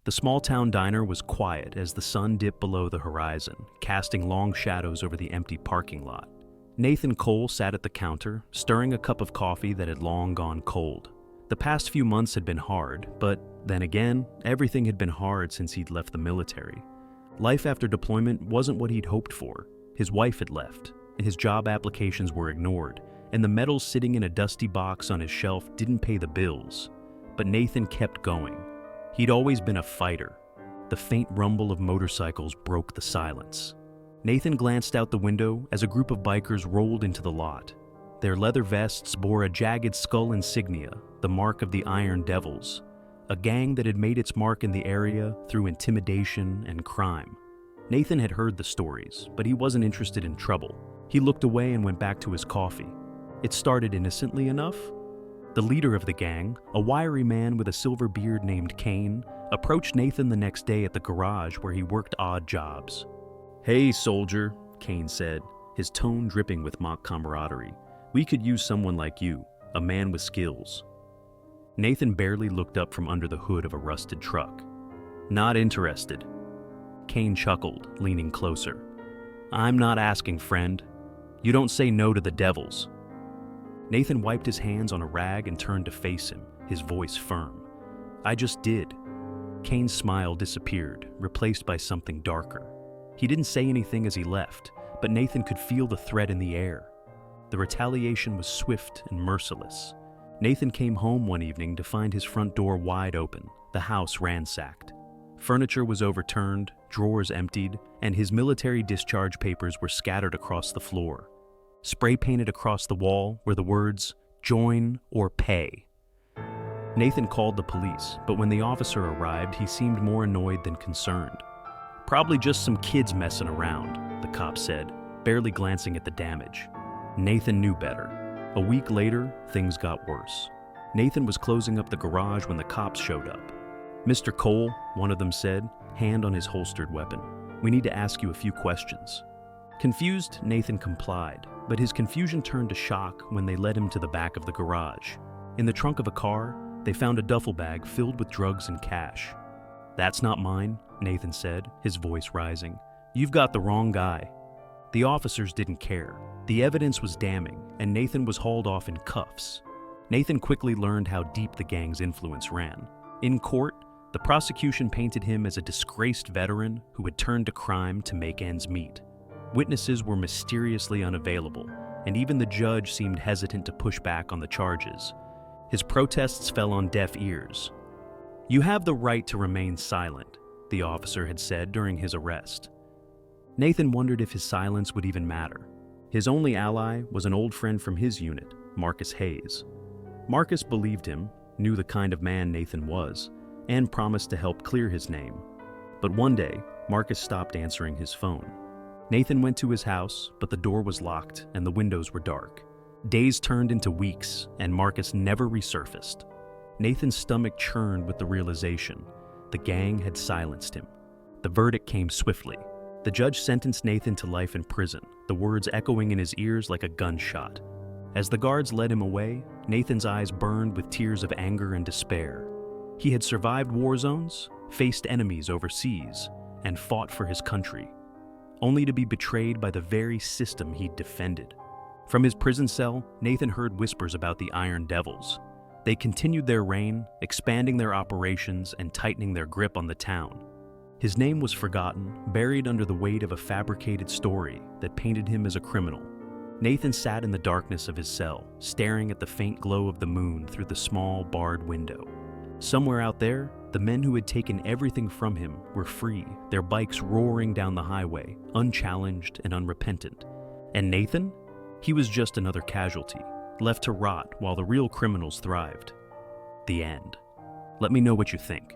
The small-town diner was quiet as the sun dipped below the horizon, casting long shadows over the empty parking lot. Nathan Cole sat at the counter, stirring a cup of coffee that had long gone cold. The past few months had been hard, but then again, everything had been hard since he'd left the military. Life after deployment wasn't what he'd hoped for. His wife had left, his job applications were ignored, and the medals sitting in a dusty box on his shelf didn't pay the bills. But Nathan kept going. He'd always been a fighter. The faint rumble of motorcycles broke the silence. Nathan glanced out the window as a group of bikers rolled into the lot. Their leather vests bore a jagged skull insignia, the mark of the Iron Devils, a gang that had made its mark in the area through intimidation and crime. Nathan had heard the stories, but he wasn't interested in trouble. He looked away and went back to his coffee. It started innocently enough. The leader of the gang, a wiry man with a silver beard named Kane, approached Nathan the next day at the garage where he worked odd jobs. "Hey, soldier," Kane said, his tone dripping with mock camaraderie. "We could use someone like you, a man with skills." Nathan barely looked up from under the hood of a rusted truck. "Not interested." Kane chuckled, leaning closer. "I'm not asking, friend. You don't say no to the devils." Nathan wiped his hands on a rag and turned to face him, his voice firm. "I just did." Kane's smile disappeared, replaced by something darker. He didn't say anything as he left, but Nathan could feel the threat in the air. The retaliation was swift and merciless. Nathan came home one evening to find his front door wide open, the house ransacked. Furniture was overturned, drawers emptied, and his military discharge papers were scattered across the floor. Spray painted across the wall were the words, "Join or pay." Nathan called the police, but when the officer arrived, he seemed more annoyed than concerned. "Probably just some kids messing around," the cop said, barely glancing at the damage. Nathan knew better. A week later, things got worse. Nathan was closing up the garage when the cops showed up. "Mr. Cole," one of them said, hand on his holstered weapon, "we need to ask you a few questions." Confused, Nathan complied, but his confusion turned to shock when they led him to the back of the garage. In the trunk of a car, they found a duffel bag filled with drugs and cash. "That's not mine," Nathan said, his voice rising. "You've got the wrong guy." The officers didn't care. The evidence was damning, and Nathan was hauled off in cuffs. Nathan quickly learned how deep the gang's influence ran. In court, the prosecution painted him as a disgraced veteran who had turned to crime to make ends meet. Witnesses were mysteriously unavailable, and even the judge seemed hesitant to push back on the charges. His protests fell on deaf ears. "You have the right to remain silent," the officer had said during his arrest. Nathan wondered if his silence would even matter. His only ally was an old friend from his unit, Marcus Hayes. Marcus believed him, knew the kind of man Nathan was, and promised to help clear his name. But one day, Marcus stopped answering his phone. Nathan went to his house, but the door was locked and the windows were dark. Days turned into weeks, and Marcus never resurfaced. Nathan's stomach churned with the realization the gang had silenced him. The verdict came swiftly. The judge sentenced Nathan to life in prison, the words echoing in his ears like a gunshot. As the guards led him away, Nathan's eyes burned with tears of anger and despair. He had survived war zones, faced enemies overseas, and fought for his country, only to be betrayed by the very system he'd defended. From his prison cell, Nathan heard whispers about the Iron Devils. They continued their reign, expanding their operations and tightening their grip on the town. His name was forgotten, buried under the weight of a fabricated story that painted him as a criminal. Nathan sat in the darkness of his cell, staring at the faint glow of the moon through the small, barred window. Somewhere out there, the men who had taken everything from him were free, their bikes roaring down the highway, unchallenged and unrepentant. And Nathan? He was just another casualty, left to rot while the real criminals thrived. The end. Let me know what you think.